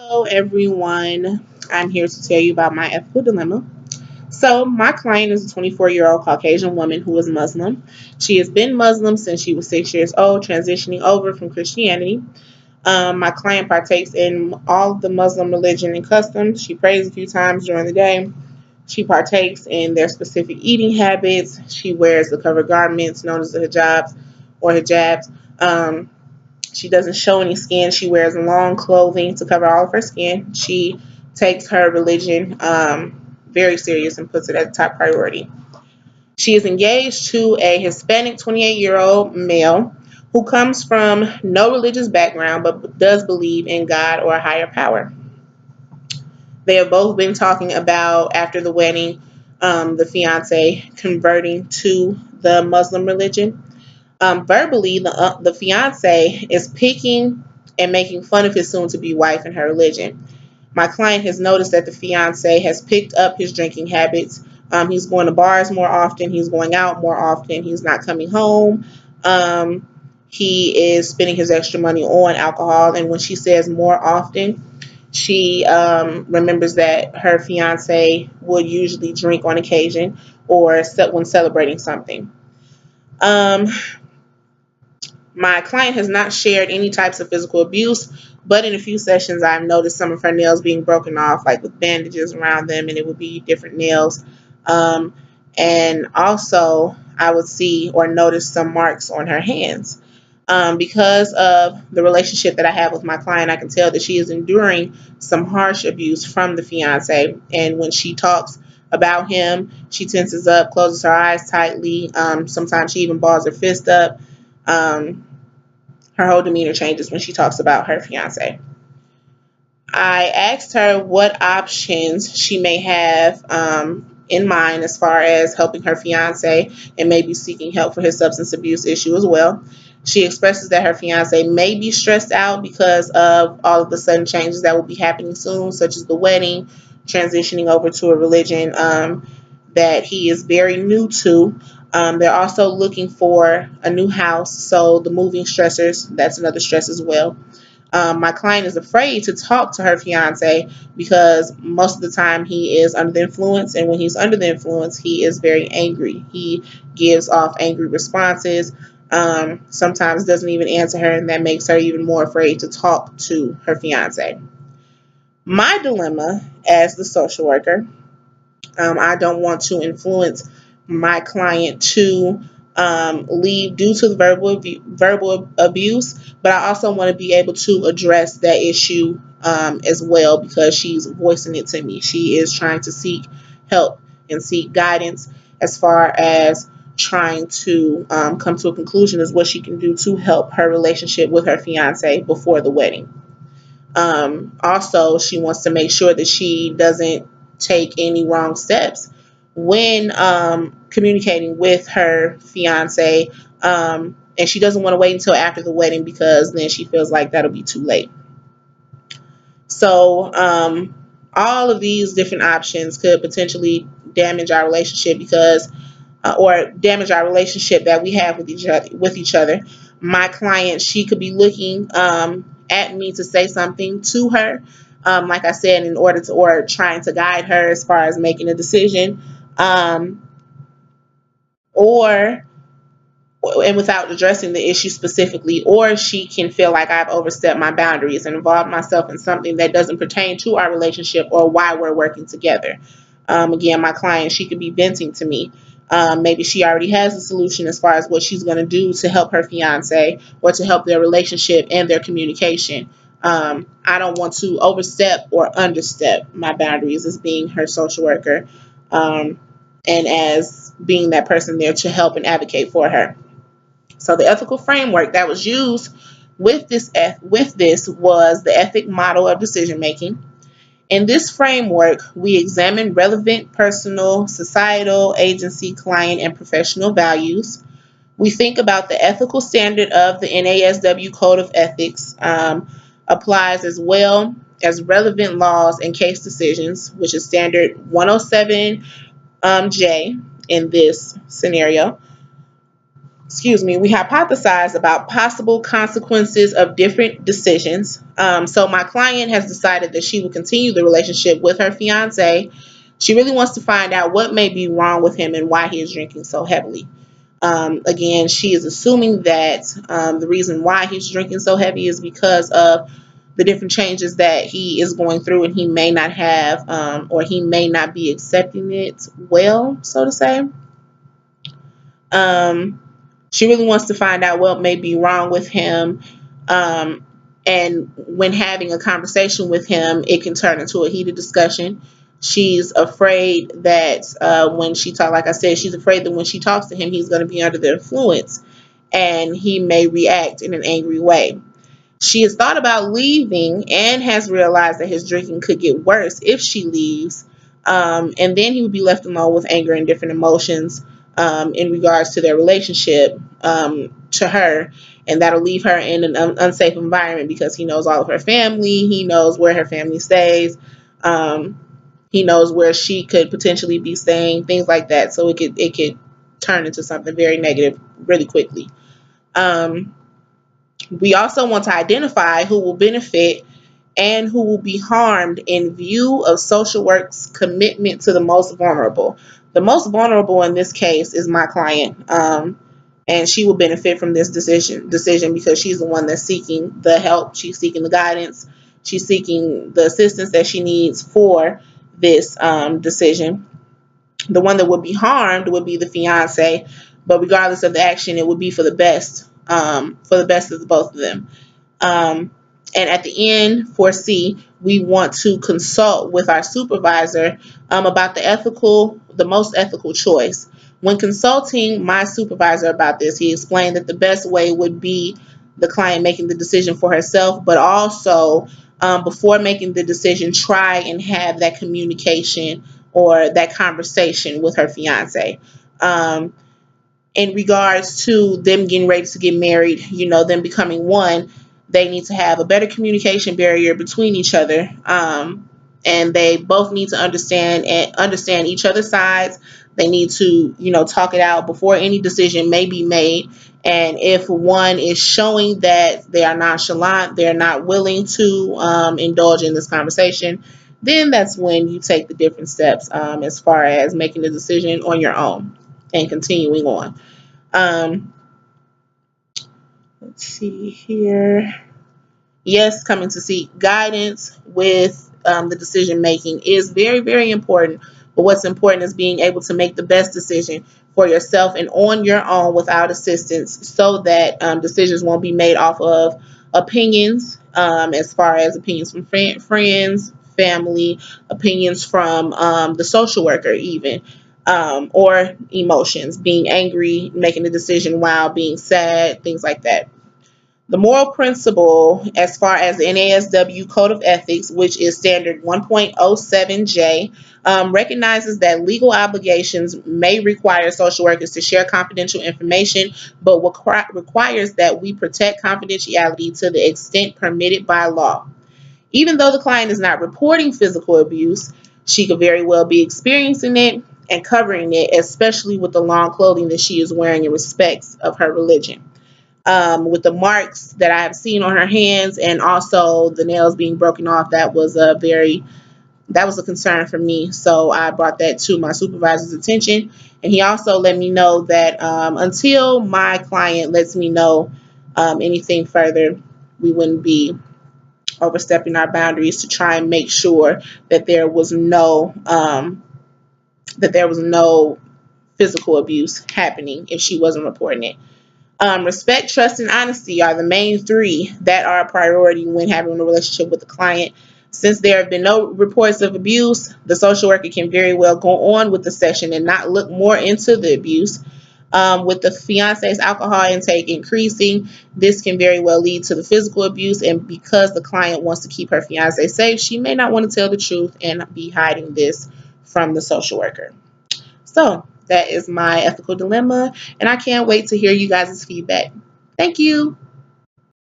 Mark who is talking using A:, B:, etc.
A: Hello, everyone. I'm here to tell you about my ethical dilemma. So, my client is a 24-year-old Caucasian woman who is Muslim. She has been Muslim since she was 6 years old, transitioning over from Christianity. My client partakes in all of the Muslim religion and customs. She prays a few times during the day. She partakes in their specific eating habits. She wears the covered garments known as the hijabs or hijabs. She doesn't show any skin. She wears long clothing to cover all of her skin. She takes her religion very serious and puts it at the top priority. She is engaged to a Hispanic 28-year-old male who comes from no religious background but does believe in God or a higher power. They have both been talking about, after the wedding, the fiance converting to the Muslim religion. Verbally, the fiance is picking and making fun of his soon-to-be wife and her religion. My client has noticed that the fiance has picked up his drinking habits. He's going to bars more often. He's going out more often. He's not coming home. He is spending his extra money on alcohol. And when she says more often, she remembers that her fiance would usually drink on occasion or when celebrating something. Um, my client has not shared any types of physical abuse, but in a few sessions, I've noticed some of her nails being broken off, like with bandages around them, and it would be different nails. Um, and also, I would see or notice some marks on her hands. Because of the relationship that I have with my client, I can tell that she is enduring some harsh abuse from the fiance. And when she talks about him, she tenses up, closes her eyes tightly. Sometimes she even balls her fist up. Um, Her whole demeanor changes when she talks about her fiance. I asked her what options she may have in mind as far as helping her fiance and maybe seeking help for his substance abuse issue as well. She expresses that her fiance may be stressed out because of all of the sudden changes that will be happening soon, such as the wedding, transitioning over to a religion that he is very new to. They're also looking for a new house, so the moving stressors, that's another stress as well. My client is afraid to talk to her fiance because most of the time he is under the influence, and when he's under the influence, he is very angry. He gives off angry responses, sometimes doesn't even answer her, and that makes her even more afraid to talk to her fiance. My dilemma as the social worker, I don't want to influence my client to leave due to the verbal abuse, but I also want to be able to address that issue as well because she's voicing it to me. She is trying to seek help and seek guidance as far as trying to come to a conclusion as what she can do to help her relationship with her fiance before the wedding. Also, she wants to make sure that she doesn't take any wrong steps when communicating with her fiance, and she doesn't want to wait until after the wedding because then she feels like that'll be too late. So, all of these different options could potentially damage our relationship because, or damage our relationship that we have with each other. My client, she could be looking at me to say something to her, like I said, in order to, or trying to guide her as far as making a decision, um, or and without addressing the issue specifically, or she can feel like I've overstepped my boundaries and involved myself in something that doesn't pertain to our relationship or why we're working together. Again, my client, she could be venting to me. Maybe she already has a solution as far as what she's going to do to help her fiance or to help their relationship and their communication. I don't want to overstep or understep my boundaries as being her social worker, um, and as being that person there to help and advocate for her. So the ethical framework that was used with this was the ethic model of decision making. In this framework, we examine relevant personal, societal, agency, client, and professional values. We think about the ethical standard of the NASW Code of Ethics, applies as well as relevant laws and case decisions, which is standard 107J in this scenario. we hypothesized about possible consequences of different decisions. So my client has decided that she will continue the relationship with her fiance. She really wants to find out what may be wrong with him and why he is drinking so heavily. Again, she is assuming that the reason why he's drinking so heavy is because of the different changes that he is going through, and he may not have, or he may not be accepting it well, so to say. Um, she really wants to find out what may be wrong with him. Um, and when having a conversation with him, it can turn into a heated discussion. She's afraid that like I said, she's afraid that when she talks to him, he's going to be under the influence and he may react in an angry way. She has thought about leaving and has realized that his drinking could get worse if she leaves. And then he would be left alone with anger and different emotions in regards to their relationship to her. And that'll leave her in an unsafe environment because he knows all of her family. He knows where her family stays. Um, he knows where she could potentially be staying, things like that. So it could turn into something very negative really quickly. Um, we also want to identify who will benefit and who will be harmed in view of social work's commitment to the most vulnerable. The most vulnerable in this case is my client, and she will benefit from this decision because she's the one that's seeking the help, she's seeking the guidance, she's seeking the assistance that she needs for this decision. The one that would be harmed would be the fiance, but regardless of the action, it would be for the best of the both of them. Um, and at the end, for C, we want to consult with our supervisor about the most ethical choice. When consulting my supervisor about this, he explained that the best way would be the client making the decision for herself, but also before making the decision, try and have that communication or that conversation with her fiance. Um, in regards to them getting ready to get married, them becoming one, they need to have a better communication barrier between each other. And they both need to understand each other's sides. They need to, talk it out before any decision may be made. And if one is showing that they are nonchalant, they're not willing to indulge in this conversation, then that's when you take the different steps as far as making the decision on your own and continuing on. Um, let's see here. Yes, coming to seek guidance with the decision making is very, very important. But what's important is being able to make the best decision for yourself and on your own without assistance so that decisions won't be made off of opinions, as far as opinions from friends, family, opinions from the social worker, even. Or emotions, being angry, making a decision while being sad, things like that. The moral principle, as far as the NASW Code of Ethics, which is standard 1.07J, recognizes that legal obligations may require social workers to share confidential information, but requires that we protect confidentiality to the extent permitted by law. Even though the client is not reporting physical abuse, she could very well be experiencing it and covering it, especially with the long clothing that she is wearing in respects of her religion. With the marks that I have seen on her hands and also the nails being broken off, that was a concern for me. So I brought that to my supervisor's attention, and he also let me know that until my client lets me know anything further, we wouldn't be overstepping our boundaries to try and make sure that there was no physical abuse happening if she wasn't reporting it. Respect, trust, and honesty are the main three that are a priority when having a relationship with the client. Since there have been no reports of abuse, the social worker can very well go on with the session and not look more into the abuse. With the fiance's alcohol intake increasing, this can very well lead to the physical abuse. And because the client wants to keep her fiance safe, she may not want to tell the truth and be hiding this from the social worker. So that is my ethical dilemma, and I can't wait to hear you guys' feedback. Thank you.